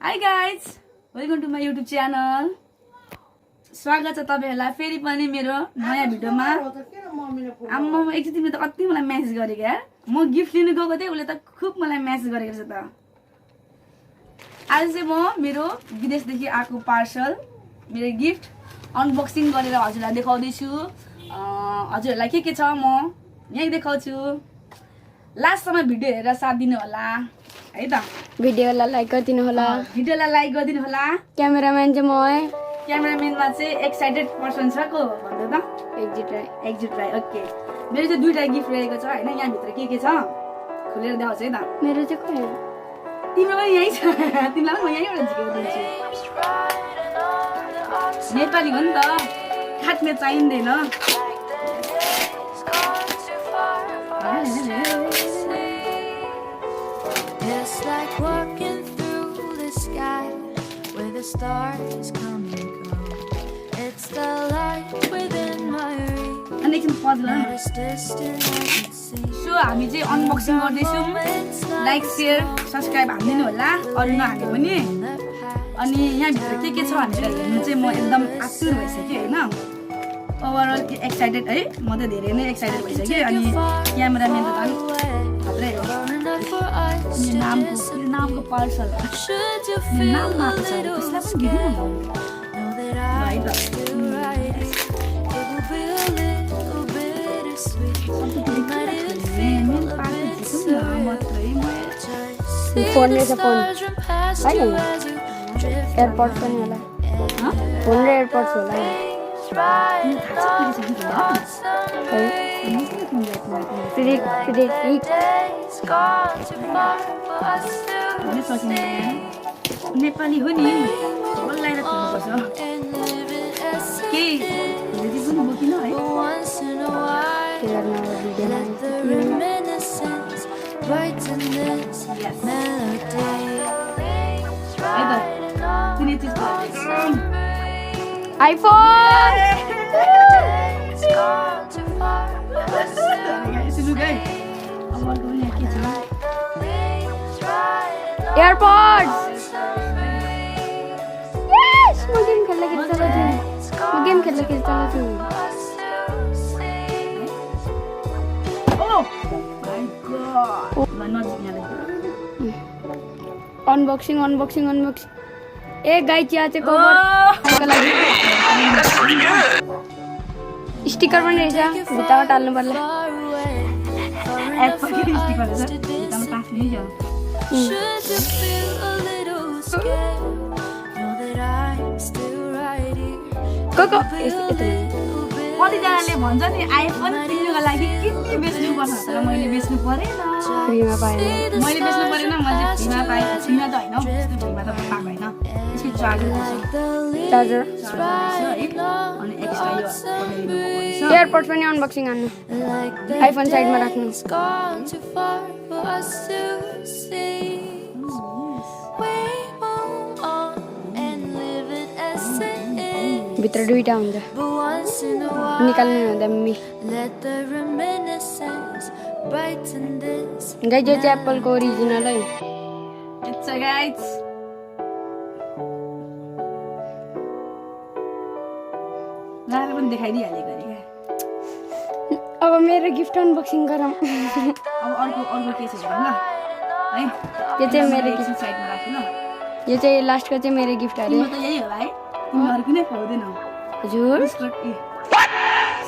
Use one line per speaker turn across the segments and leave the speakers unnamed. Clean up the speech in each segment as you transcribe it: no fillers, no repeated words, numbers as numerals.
Hi guys, welcome to my YouTube channel. स्वागत छ तपाईहरुलाई फेरि पनि मेरो नयाँ भिडियोमा। आम्मा एकचोटी तिमीले त कति मलाई मेसेज गरेको यार। म गिफ्ट लिनु गएको थिएँ उले त खूब मलाई मेसेज गरेको छ त। आज चाहिँ म मेरो विदेशदेखि आएको पार्सल मेरो गिफ्ट अनबक्सिङ गरेर हजुरलाई देखाउँदै छु। हजुरहरुलाई के छ म यही देखाउँछु। लास्टसम्म भिडियो हेरेर साथ दिनु होला है त।
भिडियोलाई लाइक गरिदिनु होला।
भिडियोलाई लाइक गरिदिनु होला।
क्यामेराम्यान चाहिँ म है।
क्यामेराम्यानमा चाहिँ एक्साइटेड पर्सन छ को भन्नु त? एक्जिट राई। ओके। मेरो चाहिँ दुईटा गिफ्ट रहेको छ हैन। यहाँ भित्र के छ खुलेर देखाउँछु है त।
मेरो चाहिँ खोइ।
तिम्रो पनि यही छ। तिमीलाई पनि म यहीबाट झिकाइदिन्छु। नेपाली हो नि त काट्ने चाहिँदैन।
It's like walking through the sky where the stars come and go. It's the light within my reach.
अनि एकछिन पज गर।
As distant as it seems.
So हामी चाहिँ अनबक्सिङ गर्दैछौँ। लाइक शेयर सब्स्क्राइब हान्दिनु होला अरु नहाले पनि। अनि यहाँ भित्र के छ भनेर हेर्नु चाहिँ म एकदम आतुर भइसक्यो हैन। ओभरअल एक्साइटेड है। म त धेरै नै एक्साइटेड भइसक्यो। अनि क्यामेराम्यान त झन् खत्रै हो। नामको पार्सल नाम आएको छ त्यसलाई पनि दिनु
फोन रहेछ फोन होइन एयरपोर्ट पनि होला फोन र एयरपोर्ट होला
नेपाली हो नि बोलाएर खुल्नुपर्छ केही पनि बोकिन है
आइफोन एयरपोर्ट्स यस म गेम खेल्दाखेरि चलाउँछु अनबक्सिङ ए गाई चिया चाहिँ कभरको लागि स्टिकर पनि रहेछ भित्तामा टाल्नु पर्ला
कतिजनाले भन्छ नि आइफोन किन्नुको लागि के बेच्नुपर्छ तर मैले बेच्नु परेन।
फ्रीमा पाएँ
मैले बेच्नु परेन। मैले फ्रीमा पाएँ। फ्रीमा त होइन फ्रीमा त पाएको होइन। यसको चार्जर अनि एक्स्ट्रा यो
एयरपोर्ट पनि अनबक्सिङ हान्नु आइफोन साइडमा राख्नु भित्र दुईटा हुन्छ निकाल्नु हुँदा मम्मी गाई जो चाहिँ एप्पलको ओरिजिनल है
इट्स गाइस नाले पनि देखाइदिहालेको अरे क्या।
अब मेरो गिफ्ट अनबक्सिङ गरौँ।
अब अर्को के छ ल है
यो चाहिँ मेरो गिफ्ट
साइडमा राख्नु ल।
यो चाहिँ लास्टको चाहिँ मेरो गिफ्ट अरे
तिम्रो त यही होला है। तिमीहरू कुनै पाउँदैनौ
हजुर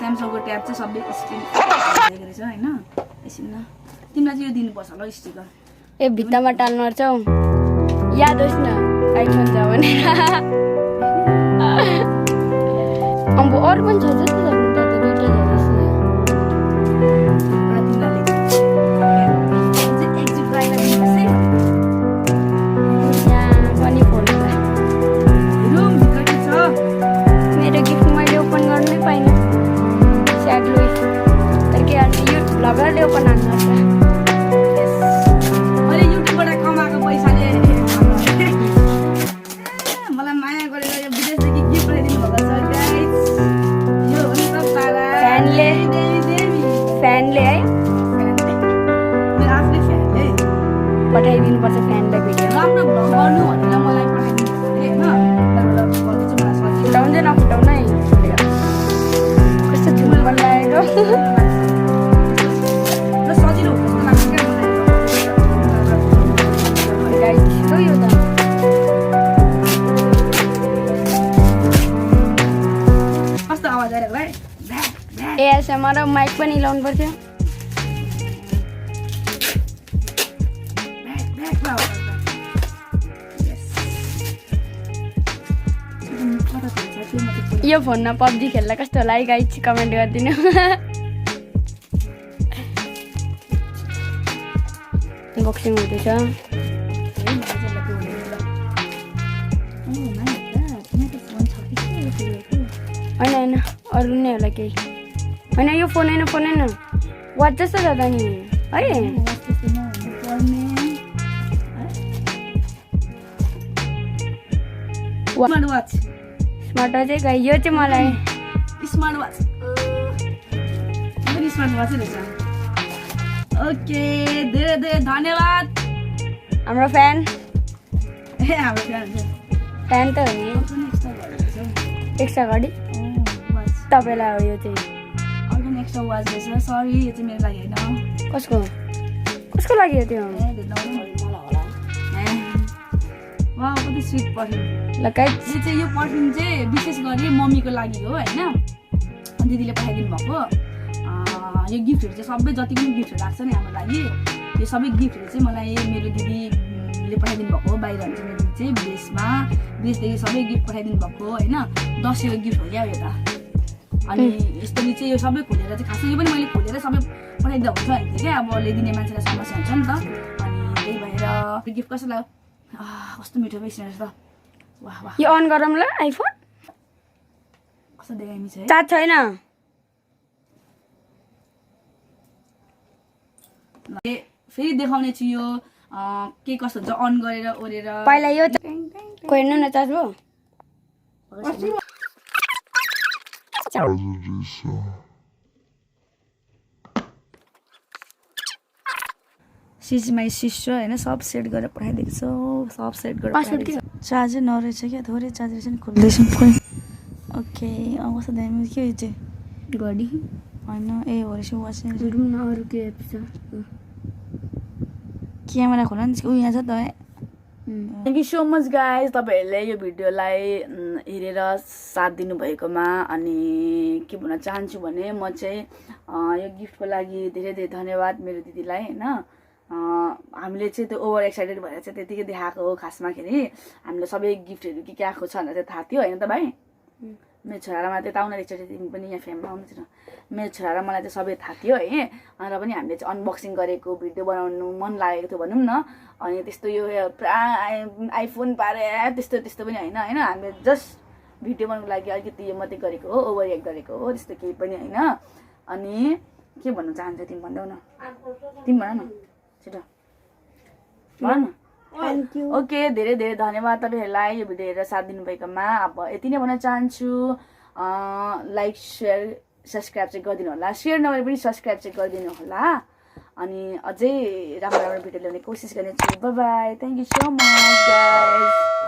स्यामसङको ट्याब चाहिँ सबै स्क्रिन दिएको रहेछ हैन। एकछिन न तिमीलाई चाहिँ यो दिनुपर्छ ल स्टिकर
ए भित्तामा टाल्नु पर्छ हौ याद होस् न आइफोन छ भने अब अरू पनि छ जस्तो लाग्नु त दुईटा छ जस्तो पनि फोन मेरो गिफ्ट मैले ओपन गर्नै पाइनँ स्याडली तर के हाल्नु यो भ्लगरले ओपन हाल्नुपर्छ।
मैले युट्युबबाट कमाएको पैसाले मलाई माया गरेर यो विदेशदेखि गिफ्ट ल्याइदिनु भएको छ गाइस। यो हो नि त तारा फ्यानले है मेरो आफ्नै फ्यानले
पठाइदिनुपर्छ फ्यानलाई भिडियो
राम्रो भ्लग गर्नु भनेर मलाई र सजिलो हुन्छ जस्तो लाग्छ क्या मलाई
गाइस छिटो यो त
कस्तो आवाज आइरहेको भाइ
एएसएमआर र माइक पनि लाउनु पर्थ्यो यो फोनमा पब्जी खेल्दा कस्तो होला है गाइस कमेन्ट गरिदिनु अनबक्सिङ हुँदैछ होइन अरू नै होला केही होइन यो फोन होइन वाच जस्तो छ त नि है
स्मार्ट वाच
स्मार्ट चाहिँ गाई यो चाहिँ मलाई
स्मार्ट वाच स्मार्ट वाचै रहेछ ओके धेरै धेरै धन्यवाद
हाम्रो फ्यान
ए हाम्रो
फ्यान त हो नि एक्स्ट्रा घडी तपाईँलाई हो यो चाहिँ
अर्को एक्स्ट्रा वाच रहेछ सरी यो चाहिँ मेरो लागि होइन
कसको लागि हो त्यो
वा कति स्विट पर्फ्युम
ल गाइस
यो चाहिँ यो पर्फ्युम चाहिँ विशेष गरी मम्मीको लागि हो होइन दिदीले पठाइदिनु भएको यो गिफ्टहरू चाहिँ सबै जति पनि गिफ्टहरू लाग्छ नि हाम्रो लागि यो सबै गिफ्टहरू चाहिँ मलाई मेरो दिदीले पठाइदिनु भएको हो बाहिर हुन्छ मेरो दिदी चाहिँ विदेशदेखि सबै गिफ्ट पठाइदिनु भएको होइन दसैँको गिफ्ट हो क्या यो त अनि यस्तोले चाहिँ यो सबै खोलेर चाहिँ खासै यो पनि मैले खोलेर सबै पठाइदिँदा हुन्छ भने क्या अब ल्याइदिने मान्छेलाई समस्या हुन्छ नि त अनि त्यही भएर गिफ्ट कसो लाग्यो कस्तो मिठो रहेछ त वाह वाह
यो अन गरौँ ल आइफोन
कस्तो देखाइमी छ है
चार्ज छैन
फेरि देखाउने छु यो के कस्तो हुन्छ अन गरेर ओरेर
पहिला यो कोही न चार्ज भयो
सिज माई सिस्टर होइन सब सेट गरेर पठाइदिएको छु सब सेट गरेर चार्जै नरहेछ क्या थोरै चार्ज रहेछ नि खोल्दैछौँ खोइ ओके कस्तो दामी के यो चाहिँ
घडी
होइन ए हो रहेछ वाच
अरू के छ
क्यामेरा खोला नि ऊ यहाँ छ त thank you so much guys तपाईँहरूले यो भिडियोलाई हेरेर साथ दिनुभएकोमा अनि के भन्न चाहन्छु भने म चाहिँ यो गिफ्टको लागि धेरै धेरै धन्यवाद मेरो दिदीलाई होइन हामीले चाहिँ त्यो ओभर एक्साइटेड भएर चाहिँ त्यतिकै देखाएको हो खासमाखेरि हामीले सबै गिफ्टहरू के आएको छ भनेर चाहिँ थाहा थियो होइन त भाइ मेरो छोरा र मलाई त्यता आउन रहेछ तिमी पनि यहाँ फ्यामिली आउनु मेरो छोरा र मलाई चाहिँ सबै थाहा थियो है र पनि हामीले चाहिँ अनबक्सिङ गरेको भिडियो बनाउनु मन लागेको थियो भनौँ न अनि त्यस्तो यो पुरा आइफोन पारे त्यस्तो पनि होइन हामीले जस्ट भिडियो बनाउनुको लागि अलिकति यो मात्रै गरेको हो ओभर एक्ट गरेको हो त्यस्तो केही पनि होइन अनि के भन्न चाहन्छ तिमी भन्दैौ न तिमी भन न छिटो भन न
थ्याङ्क यू
ओके धेरै धेरै धन्यवाद तपाईँहरूलाई यो भिडियो हेरेर साथ दिनुभएकोमा अब यति नै भन्न चाहन्छु लाइक सेयर सब्सक्राइब चाहिँ गरिदिनु होला सेयर नगरे पनि सब्सक्राइब चाहिँ गरिदिनु होला अनि अझै राम्रो राम्रो भिडियो ल्याउने कोसिस गर्नेछु by by thank you so much guys